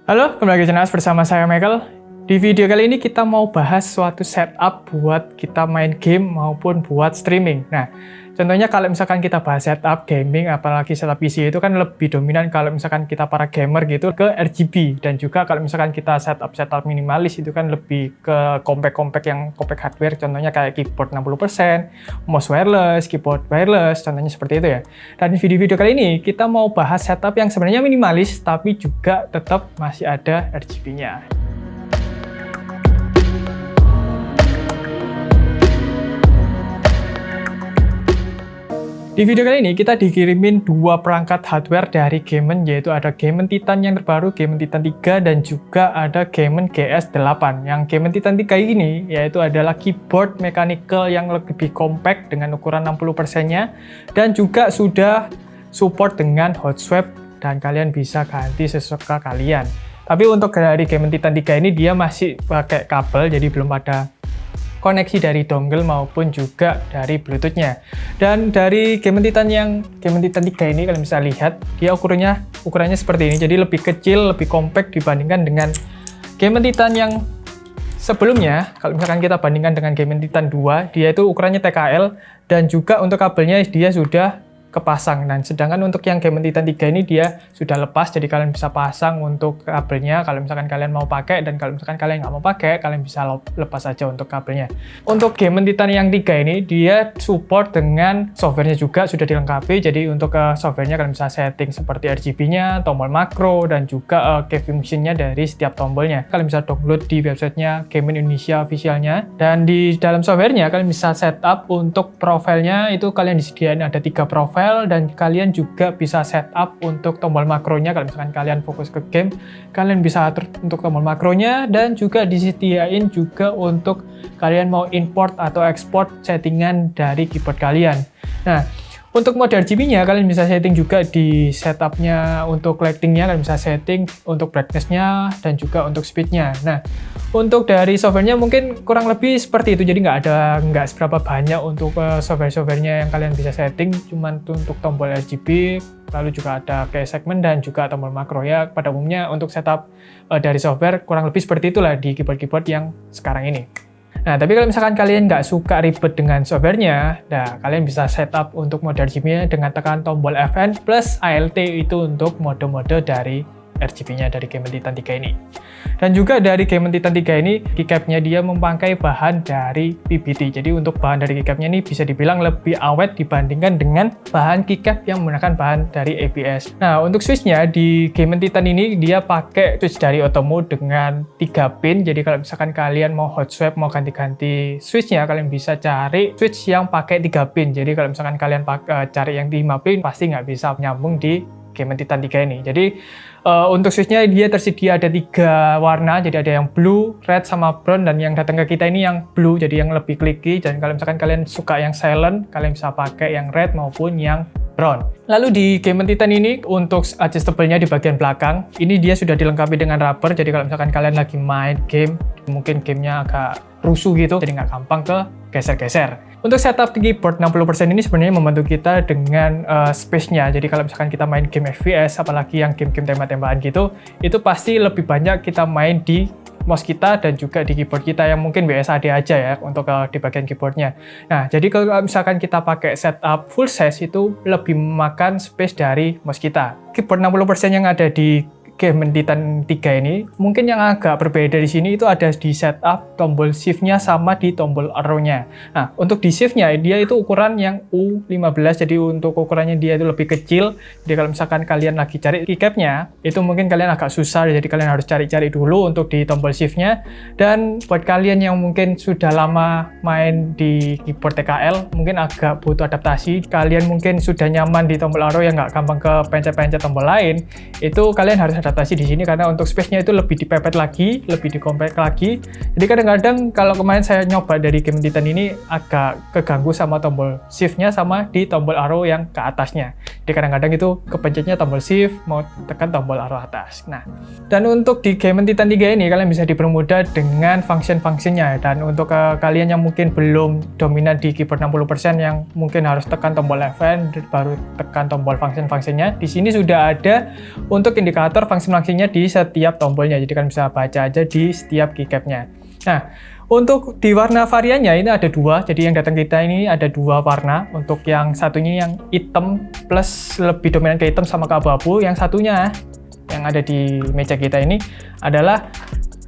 Halo, kembali lagi channel bersama saya Michael. Di video kali ini kita mau bahas suatu setup buat kita main game maupun buat streaming. Nah, contohnya kalau misalkan kita bahas setup gaming, apalagi setup PC itu kan lebih dominan kalau misalkan kita para gamer gitu ke RGB. Dan juga kalau misalkan kita setup minimalis itu kan lebih ke compact yang compact hardware. Contohnya kayak keyboard 60%, mouse wireless, keyboard wireless, contohnya seperti itu ya. Dan di video-video kali ini kita mau bahas setup yang sebenarnya minimalis tapi juga tetap masih ada RGB-nya. Di video kali ini kita dikirimin dua perangkat hardware dari Gemen, yaitu ada Gemen Titan yang terbaru, Gemen Titan 3, dan juga ada Gemen GS8. Yang Gemen Titan 3 ini yaitu adalah keyboard mechanical yang lebih compact dengan ukuran 60%-nya, dan juga sudah support dengan hot swap dan kalian bisa ganti sesuka kalian. Tapi untuk dari Gemen Titan 3 ini dia masih pakai kabel, jadi belum ada koneksi dari dongle maupun juga dari Bluetooth-nya. Dan dari Gemen Titan 3 ini kalian bisa lihat dia ukurannya seperti ini. Jadi lebih kecil, lebih compact dibandingkan dengan Gemen Titan yang sebelumnya. Kalau misalkan kita bandingkan dengan Gemen Titan 2, dia itu ukurannya TKL dan juga untuk kabelnya dia sudah kepasang. Dan sedangkan untuk yang Gemen Titan 3 ini dia sudah lepas, jadi kalian bisa pasang untuk kabelnya kalau misalkan kalian mau pakai, dan kalau misalkan kalian nggak mau pakai, kalian bisa lepas aja untuk kabelnya. Untuk Gemen Titan yang 3 ini dia support dengan softwarenya juga sudah dilengkapi. Jadi untuk softwarenya kalian bisa setting seperti RGB-nya, tombol makro, dan juga key function-nya dari setiap tombolnya. Kalian bisa download di websitenya Gemen Indonesia officialnya, dan di dalam softwarenya kalian bisa setup untuk profilnya itu kalian disediain ada 3 profil, dan kalian juga bisa setup untuk tombol makronya. Kalau misalkan kalian fokus ke game, kalian bisa atur untuk tombol makronya, dan juga disediain juga untuk kalian mau import atau export settingan dari keyboard kalian. Nah, untuk mode RGB-nya kalian bisa setting juga di setupnya. Untuk lighting-nya kalian bisa setting untuk brightness-nya dan juga untuk speed-nya. Nah, untuk dari software-nya mungkin kurang lebih seperti itu. Jadi nggak seberapa banyak untuk software-software-nya yang kalian bisa setting. Cuman untuk tombol RGB, lalu juga ada kayak segmen dan juga tombol makro ya. Pada umumnya untuk setup dari software kurang lebih seperti itulah di keyboard-keyboard yang sekarang ini. Nah, tapi kalau misalkan kalian nggak suka ribet dengan softwarenya, nah kalian bisa setup untuk mode RGB-nya dengan tekan tombol Fn plus ALT itu untuk mode-mode dari RGB-nya dari Gemen Titan 3 ini. Dan juga dari Gemen Titan 3 ini, keycap-nya dia memakai bahan dari PBT. Jadi untuk bahan dari keycap-nya ini bisa dibilang lebih awet dibandingkan dengan bahan keycap yang menggunakan bahan dari ABS. Nah, untuk switch-nya di Gemen Titan ini dia pakai switch dari Otomo dengan 3 pin. Jadi kalau misalkan kalian mau hot swap, mau ganti-ganti switch-nya, kalian bisa cari switch yang pakai 3 pin. Jadi kalau misalkan kalian cari yang 5 pin, pasti nggak bisa nyambung di Gemen Titan 3 ini. Jadi untuk switch-nya dia tersedia ada 3 warna, jadi ada yang blue, red, sama brown, dan yang datang ke kita ini yang blue, jadi yang lebih clicky. Dan kalau misalkan kalian suka yang silent, kalian bisa pakai yang red maupun yang brown. Lalu di Gemen Titan ini untuk adjustable-nya di bagian belakang, ini dia sudah dilengkapi dengan rubber, jadi kalau misalkan kalian lagi main game, mungkin gamenya agak rusuh gitu, jadi nggak gampang ke geser-geser. Untuk setup keyboard 60% ini sebenarnya membantu kita dengan space-nya. Jadi kalau misalkan kita main game FPS, apalagi yang game-game tembak-tembakan gitu, itu pasti lebih banyak kita main di mouse kita dan juga di keyboard kita yang mungkin WSAD aja ya untuk di bagian keyboardnya. Nah, jadi kalau misalkan kita pakai setup full size itu lebih memakan space dari mouse kita. Keyboard 60% yang ada di Gemen Titan 3 ini mungkin yang agak berbeda di sini itu ada di setup tombol shift-nya sama di tombol arrow-nya. Nah, untuk di shift-nya dia itu ukuran yang U15, jadi untuk ukurannya dia itu lebih kecil. Jadi kalau misalkan kalian lagi cari keycap-nya, itu mungkin kalian agak susah, jadi kalian harus cari-cari dulu untuk di tombol shift-nya. Dan buat kalian yang mungkin sudah lama main di keyboard TKL, mungkin agak butuh adaptasi. Kalian mungkin sudah nyaman di tombol arrow yang nggak gampang ke pencet-pencet tombol lain, itu kalian harus adaptasi di sini karena untuk space-nya itu lebih dipepet lagi, lebih dikompact lagi. Jadi kadang-kadang kalau kemarin saya nyoba dari Gemen Titan ini agak keganggu sama tombol shift-nya sama di tombol arrow yang ke atasnya. Jadi kadang-kadang itu kepencetnya tombol shift, mau tekan tombol arrow atas. Nah, dan untuk di Gemen Titan 3 ini kalian bisa dipermudah dengan function-functionnya. Dan untuk kalian yang mungkin belum dominan di keyboard 60% yang mungkin harus tekan tombol F9 baru tekan tombol function-functionnya, di sini sudah ada untuk indikator function-functionnya di setiap tombolnya. Jadi kalian bisa baca aja di setiap keycapnya. Nah, untuk di warna variannya ini ada dua, jadi yang datang kita ini ada dua warna. Untuk yang satunya yang hitam plus lebih dominan ke hitam sama ke abu-abu, yang satunya yang ada di meja kita ini adalah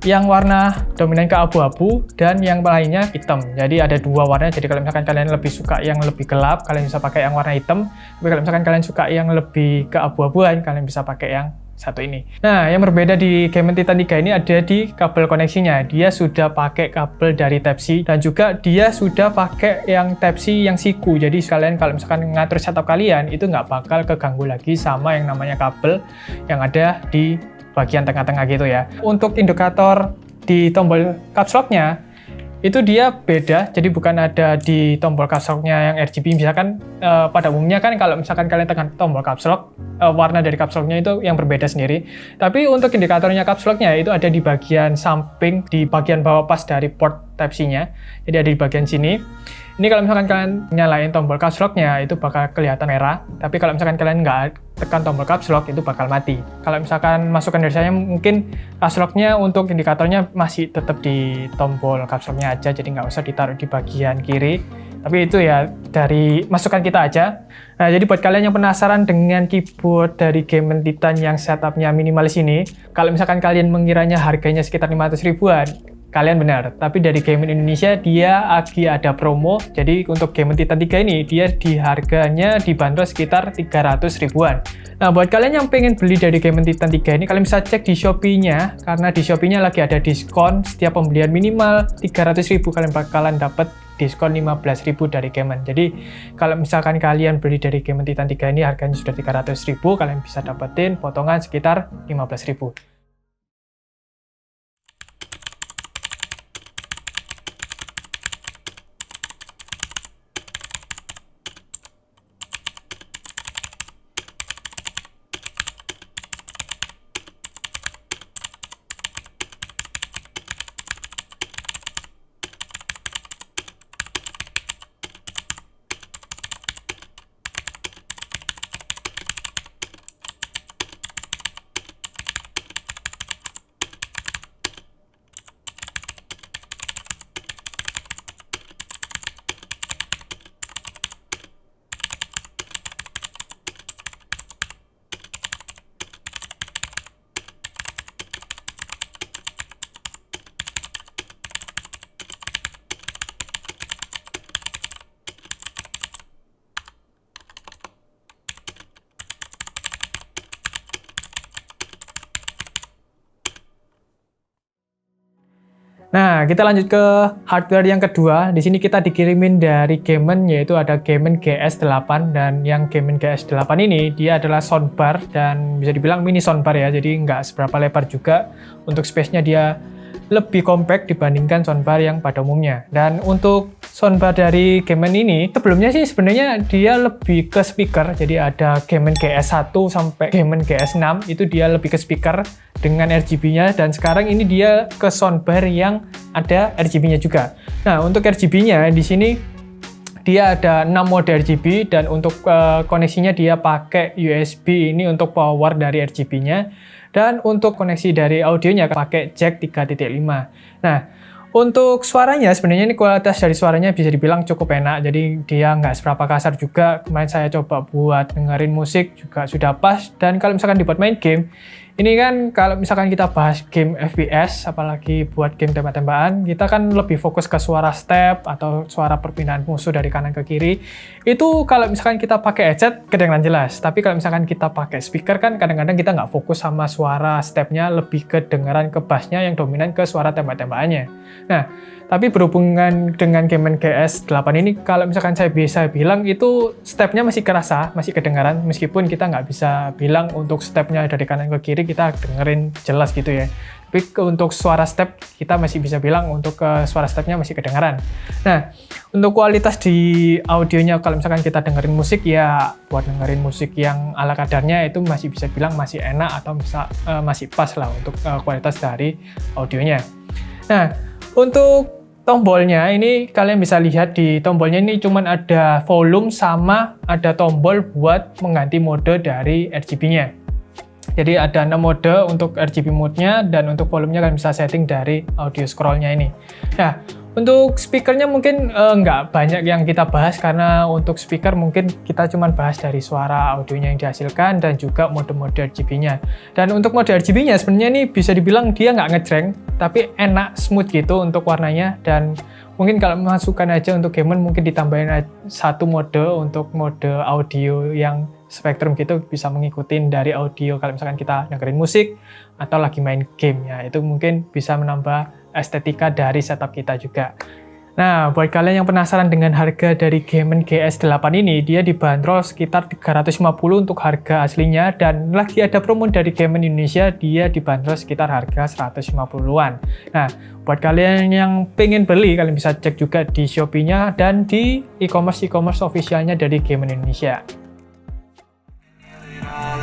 yang warna dominan ke abu-abu dan yang lainnya hitam. Jadi ada dua warna, jadi kalau misalkan kalian lebih suka yang lebih gelap, kalian bisa pakai yang warna hitam. Tapi kalau misalkan kalian suka yang lebih ke abu-abuan, kalian bisa pakai yang satu ini. Nah, yang berbeda di Gemen Titan 3 ini ada di kabel koneksinya. Dia sudah pakai kabel dari Type-C dan juga dia sudah pakai yang Type-C yang siku. Jadi sekalian kalau misalkan ngatur setup kalian itu nggak bakal keganggu lagi sama yang namanya kabel yang ada di bagian tengah-tengah gitu ya. Untuk indikator di tombol caps lock-nya itu dia beda, jadi bukan ada di tombol caps lock-nya yang RGB. Misalkan pada umumnya kan kalau misalkan kalian tekan tombol caps lock, warna dari caps lock-nya itu yang berbeda sendiri. Tapi untuk indikatornya caps lock-nya itu ada di bagian samping, di bagian bawah pas dari port Type-C-nya. Jadi ada di bagian sini. Ini kalau misalkan kalian nyalain tombol caps lock-nya itu bakal kelihatan merah, tapi kalau misalkan kalian nggak tekan tombol caps lock itu bakal mati. Kalau misalkan masukan dari saya mungkin caps lock-nya untuk indikatornya masih tetap di tombol caps lock-nya aja, jadi nggak usah ditaruh di bagian kiri. Tapi itu ya dari masukan kita aja. Nah, jadi buat kalian yang penasaran dengan keyboard dari Gemen Titan yang setupnya minimalis ini, kalau misalkan kalian mengiranya harganya sekitar 500 ribuan, kalian benar, tapi dari Gemen Indonesia dia lagi ada promo. Jadi untuk Gemen Titan 3 ini dia di harganya dibanderol sekitar 300 ribuan. Nah, buat kalian yang pengen beli dari Gemen Titan 3 ini, kalian bisa cek di Shopee-nya, karena di Shopee-nya lagi ada diskon. Setiap pembelian minimal 300 ribu kalian bakalan dapat diskon 15 ribu dari Gemen. Jadi kalau misalkan kalian beli dari Gemen Titan 3 ini harganya sudah 300 ribu, kalian bisa dapetin potongan sekitar 15 ribu. Nah, kita lanjut ke hardware yang kedua. Di sini kita dikirimin dari Gemen, yaitu ada Gemen GS8, dan yang Gemen GS8 ini dia adalah soundbar dan bisa dibilang mini soundbar ya, jadi nggak seberapa lebar juga. Untuk space-nya dia lebih compact dibandingkan soundbar yang pada umumnya. Dan untuk soundbar dari Gemen ini, sebelumnya sih sebenarnya dia lebih ke speaker. Jadi ada Gemen GS1 sampai Gemen GS6 itu dia lebih ke speaker dengan RGB-nya, dan sekarang ini dia ke soundbar yang ada RGB-nya juga. Nah, untuk RGB-nya di sini dia ada 6 mode RGB, dan untuk koneksinya dia pakai USB ini untuk power dari RGB-nya, dan untuk koneksi dari audionya pakai jack 3.5. Nah, untuk suaranya sebenarnya ini kualitas dari suaranya bisa dibilang cukup enak, jadi dia nggak seberapa kasar juga. Kemarin saya coba buat dengerin musik juga sudah pas, dan kalau misalkan dibuat main game, ini kan kalau misalkan kita bahas game FPS, apalagi buat game tembak-tembakan, kita kan lebih fokus ke suara step atau suara perpindahan musuh dari kanan ke kiri. Itu kalau misalkan kita pakai headset, kedengaran jelas. Tapi kalau misalkan kita pakai speaker kan kadang-kadang kita nggak fokus sama suara stepnya, lebih kedengaran ke bassnya yang dominan ke suara tembak-tembakannya. Nah, tapi berhubungan dengan Gemen GS8 ini, kalau misalkan saya bisa bilang itu stepnya masih kerasa, masih kedengaran, meskipun kita nggak bisa bilang untuk stepnya dari kanan ke kiri kita dengerin jelas gitu ya. Tapi untuk suara step kita masih bisa bilang untuk suara stepnya masih kedengaran. Nah, untuk kualitas di audionya kalau misalkan kita dengerin musik ya buat dengerin musik yang ala kadarnya itu masih bisa bilang masih enak atau masih pas lah untuk kualitas dari audionya. Nah, untuk tombolnya ini kalian bisa lihat di tombolnya ini cuman ada volume sama ada tombol buat mengganti mode dari RGB-nya. Jadi ada 6 mode untuk RGB mode-nya dan untuk volumenya kalian bisa setting dari audio scroll-nya ini. Nah, untuk speakernya mungkin nggak banyak yang kita bahas karena untuk speaker mungkin kita cuma bahas dari suara audionya yang dihasilkan dan juga mode-mode RGB-nya. Dan untuk mode RGB-nya sebenarnya ini bisa dibilang dia nggak ngejreng, tapi enak, smooth gitu untuk warnanya. Dan mungkin kalau masukkan aja untuk gamer mungkin ditambahin satu mode untuk mode audio yang spektrum gitu bisa ngikutin dari audio kalau misalkan kita dengerin musik atau lagi main game ya, itu mungkin bisa menambah estetika dari setup kita juga. Nah, buat kalian yang penasaran dengan harga dari Gemen GS8 ini, dia dibanderol sekitar 350 untuk harga aslinya, dan lagi ada promo dari Gemen Indonesia, dia dibanderol sekitar harga 150-an. Nah, buat kalian yang pengen beli, kalian bisa cek juga di Shopee-nya dan di e-commerce officialnya dari Gemen Indonesia.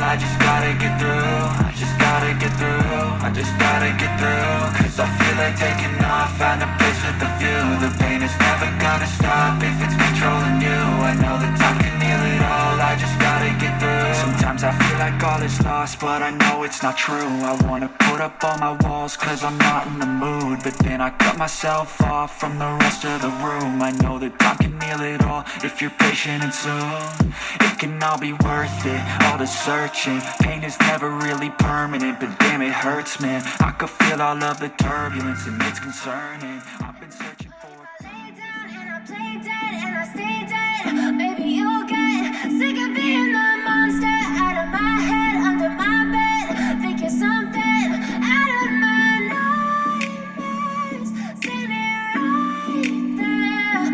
I just gotta get through, I just gotta get through, I just gotta get through, cause I feel like taking off, find a place with a view, the pain is never gonna stop if it's controlling you, I know that time can heal it all, I just gotta get through, sometimes I feel like all is lost, but I know it's not true, I wanna put up all my walls, cause I'm not in the mood, but then I cut myself off from the rest of the room, I know that time can heal it all, if you're patient and soon, it can all be worth it, all the searching, pain is never really permanent, but damn it hurts man, I could feel all of the turbulence and it's concerning, I've been searching for Play down and I play dead and I stay dead, maybe you'll get sick of being the monster out of my head, under my bed, think you're something out of my nightmares, standing right there,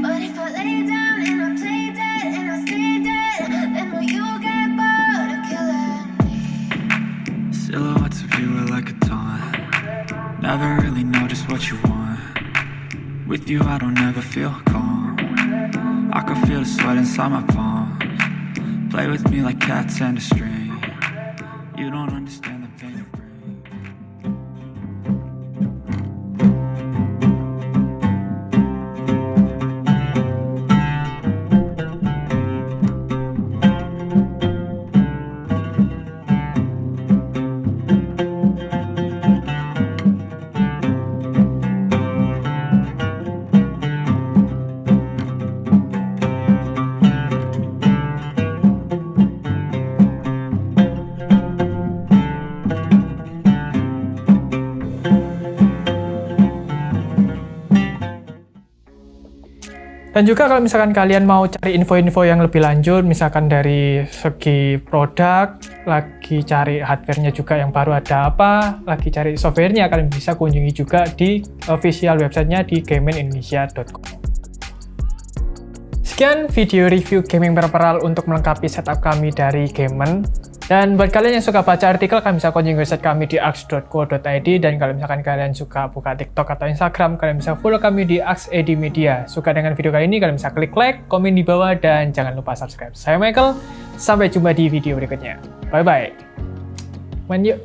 but if I lay down and I play dead and I stay dead, then will you get bored of killing me? silhouettes of you are like a taunt, never really know just what you want, with you I don't ever feel calm, I can feel the sweat inside my palms, play with me like cats and a string, you don't understand the pain it brings. Dan juga kalau misalkan kalian mau cari info-info yang lebih lanjut, misalkan dari segi produk, lagi cari hardware-nya juga yang baru ada apa, lagi cari software-nya, kalian bisa kunjungi juga di official website-nya di gamingindonesia.com. Sekian video review gaming peripheral untuk melengkapi setup kami dari Gemen. Dan buat kalian yang suka baca artikel, kalian bisa kunjungi website kami di ax.co.id, dan kalau misalkan kalian suka buka TikTok atau Instagram, kalian bisa follow kami di axedmedia. Suka dengan video kali ini, kalian bisa klik like, komen di bawah, dan jangan lupa subscribe. Saya Michael, sampai jumpa di video berikutnya. Bye-bye. Main yuk!